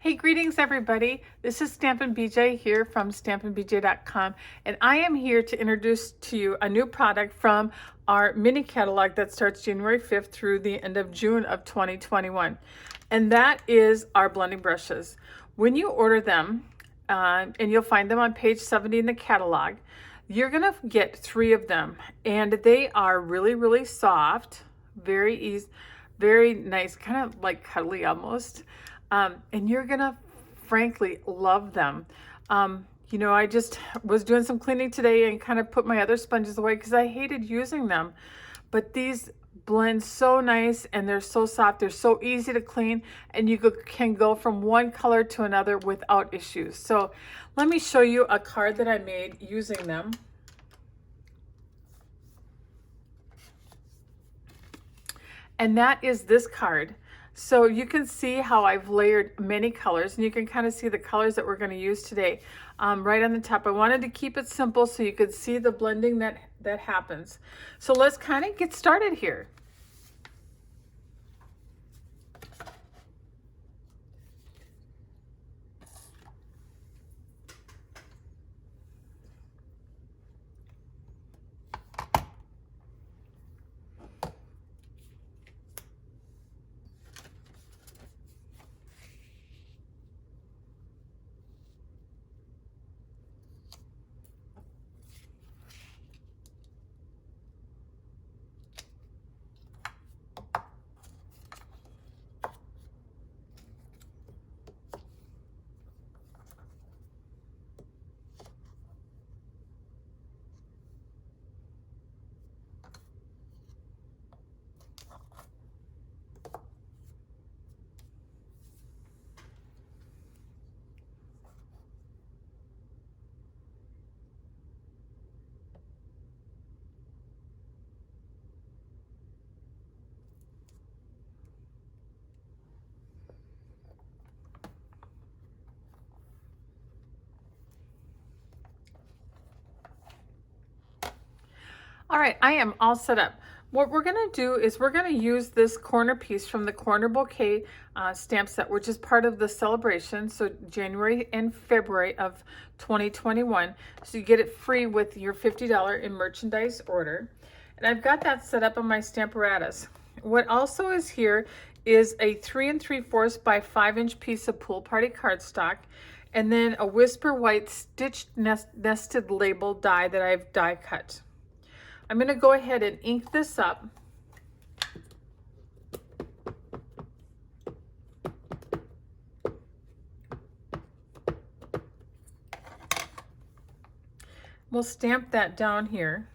Hey, greetings everybody. This is Stampin' BJ here from stampinbj.com, and I am here to introduce to you a new product from our mini catalog that starts January 5th through the end of June of 2021. And that is our blending brushes. When you order them, and you'll find them on page 70 in the catalog, you're gonna get 3 of them, and they are really, really soft, very easy, very nice, kind of like cuddly almost. And you're gonna frankly love them. I just was doing some cleaning today and kind of put my other sponges away because I hated using them. But these blend so nice and they're so soft, they're so easy to clean, and you can go from one color to another without issues. So let me show you a card that I made using them. And that is this card. So you can see how I've layered many colors, and you can kind of see the colors that we're going to use today. Right on the top, I wanted to keep it simple so you could see the blending that happens. So let's kind of get started here. All right, I am all set up. What we're gonna do is we're gonna use this corner piece from the Corner Bouquet stamp set, which is part of the celebration, so January and February of 2021. So you get it free with your $50 in merchandise order. And I've got that set up on my Stamparatus. What also is here is a 3 3/4 by 5-inch piece of Pool Party cardstock, and then a Whisper White stitched nested label die that I've die cut. I'm going to go ahead and ink this up. We'll stamp that down here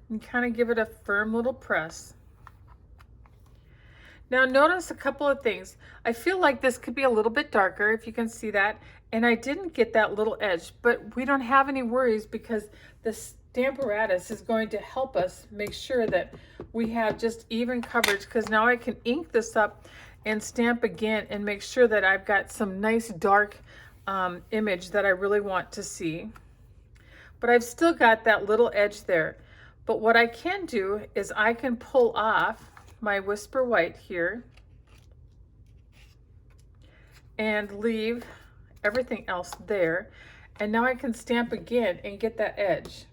and kind of give it a firm little press. Now notice a couple of things. I feel like this could be a little bit darker, if you can see that, and I didn't get that little edge, but we don't have any worries because the Stamparatus is going to help us make sure that we have just even coverage, because now I can ink this up and stamp again and make sure that I've got some nice dark image that I really want to see. But I've still got that little edge there. But what I can do is I can pull off my Whisper White here and leave everything else there. And now I can stamp again and get that edge.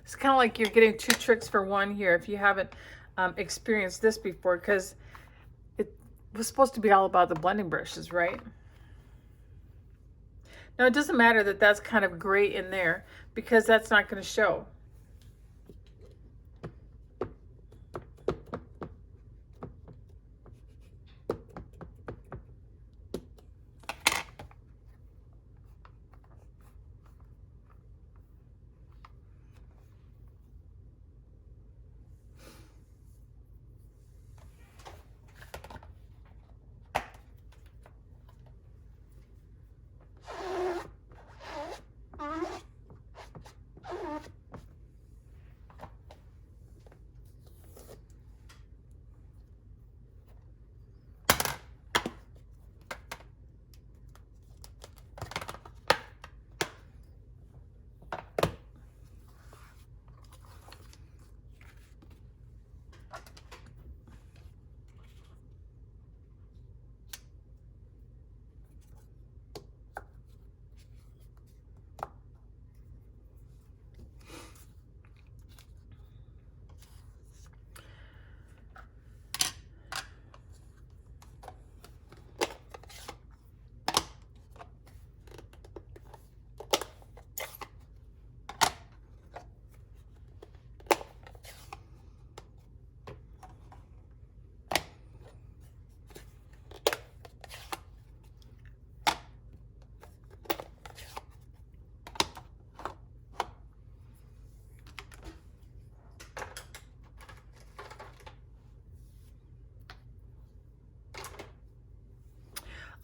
It's kind of like you're getting 2 tricks for 1 here if you haven't experienced this before, because it was supposed to be all about the blending brushes, right? Now it doesn't matter that that's kind of gray in there, because that's not going to show.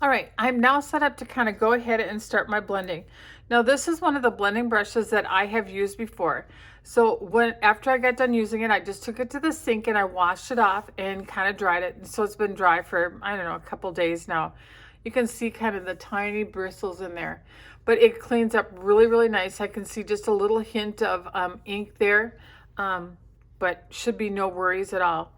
All right, I'm now set up to kind of go ahead and start my blending. Now this is one of the blending brushes that I have used before. So after I got done using it, I just took it to the sink and I washed it off and kind of dried it. So it's been dry for, I don't know, a couple days now. You can see kind of the tiny bristles in there, but it cleans up really, really nice. I can see just a little hint of ink there, but should be no worries at all.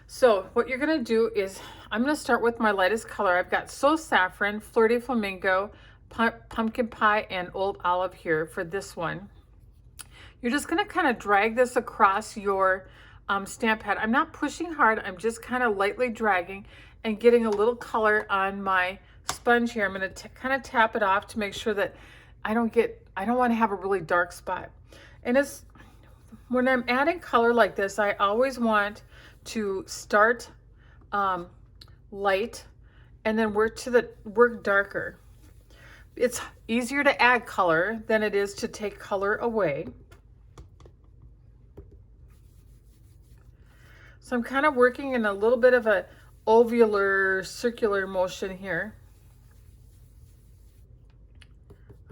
So what you're going to do is I'm going to start with my lightest color. I've got So Saffron, Flirty Flamingo, Pumpkin Pie, and Old Olive here for this one. You're just going to kind of drag this across your stamp pad. I'm not pushing hard. I'm just kind of lightly dragging and getting a little color on my sponge here. I'm going to kind of tap it off to make sure that I don't want to have a really dark spot. And when I'm adding color like this, I always want to start light and then work darker. It's easier to add color than it is to take color away. So I'm kind of working in a little bit of a ovular circular motion here.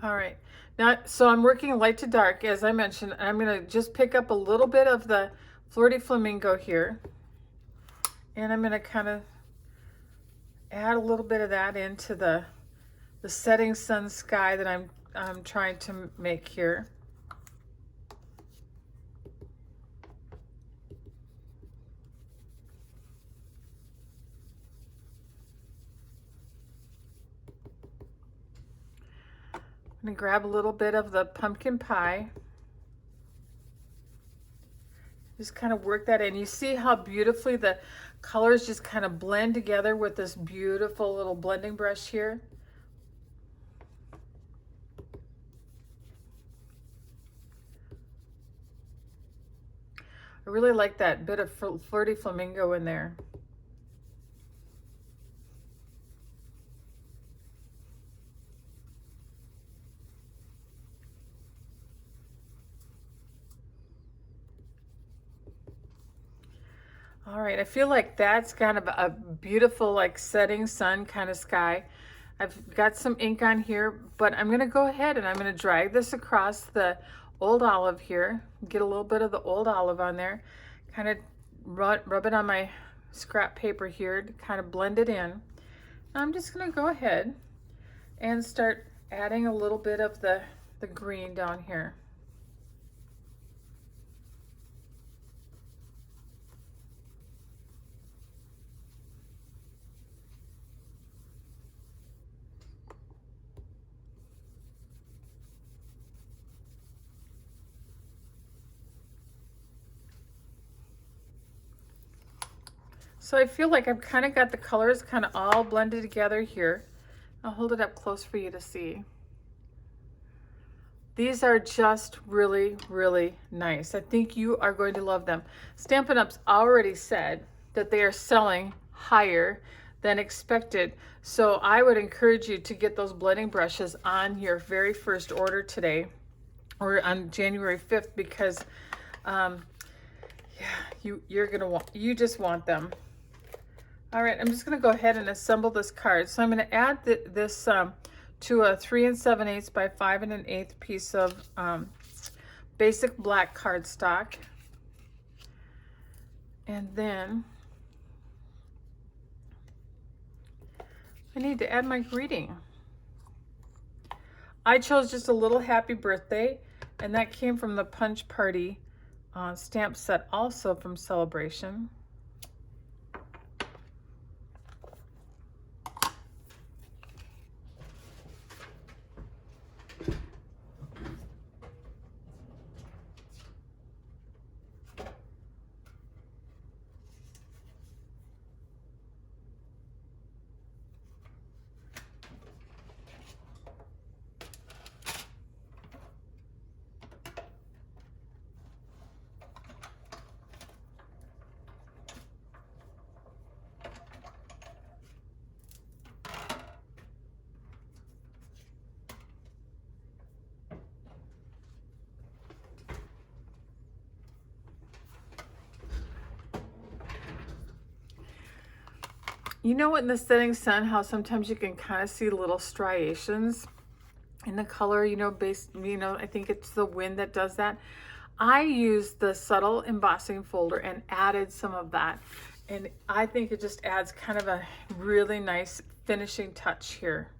All right, now so I'm working light to dark as I mentioned, and I'm going to just pick up a little bit of the Flirty Flamingo here. And I'm going to kind of add a little bit of that into the setting sun sky that I'm trying to make here. I'm going to grab a little bit of the pumpkin pie. Just kind of work that in. You see how beautifully the colors just kind of blend together with this beautiful little blending brush here. I really like that bit of Flirty Flamingo in there. All right, I feel like that's kind of a beautiful like setting sun kind of sky. I've got some ink on here, but I'm gonna go ahead and I'm gonna drag this across the Old Olive here, get a little bit of the Old Olive on there, kind of rub it on my scrap paper here to kind of blend it in. I'm just gonna go ahead and start adding a little bit of the green down here. So I feel like I've kind of got the colors kind of all blended together here. I'll hold it up close for you to see. These are just really, really nice. I think you are going to love them. Stampin' Up's already said that they are selling higher than expected. So I would encourage you to get those blending brushes on your very first order today or on January 5th because yeah, you just want them. All right, I'm just going to go ahead and assemble this card. So I'm going to add this to a 3 7/8 by 5 1/8 piece of basic black cardstock. And then I need to add my greeting. I chose just a little happy birthday, and that came from the Punch Party stamp set, also from Celebration. You know, in the setting sun, how sometimes you can kind of see little striations in the color, you know, I think it's the wind that does that. I used the subtle embossing folder and added some of that. And I think it just adds kind of a really nice finishing touch here.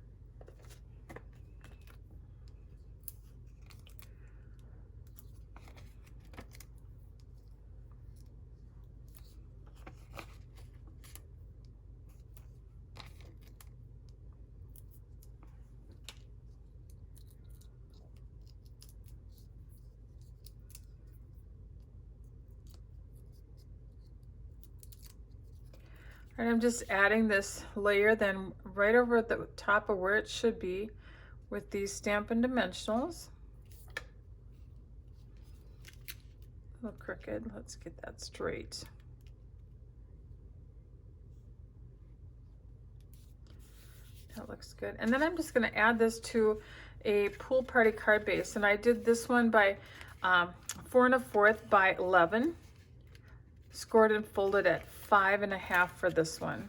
And I'm just adding this layer then right over at the top of where it should be with these Stampin' Dimensionals. A little crooked, let's get that straight. That looks good. And then I'm just going to add this to a Pool Party card base. And I did this one by 4 1/4 by 11. Scored and folded at 5 1/2 for this one.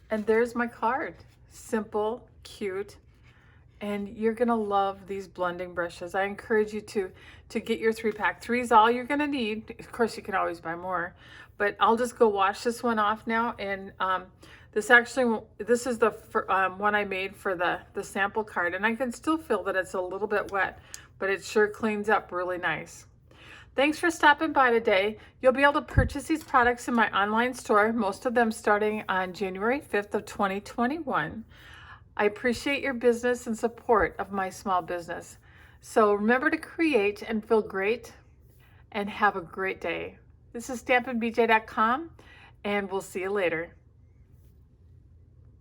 And there's my card. Simple, cute, and you're gonna love these blending brushes. I encourage you to get your 3-pack. 3 is all you're gonna need. Of course, you can always buy more, but I'll just go wash this one off now. And this is the one I made for the sample card, and I can still feel that it's a little bit wet, but it sure cleans up really nice. Thanks for stopping by today. You'll be able to purchase these products in my online store, most of them starting on January 5th of 2021. I appreciate your business and support of my small business. So remember to create and feel great, and have a great day. This is StampinBJ.com, and we'll see you later.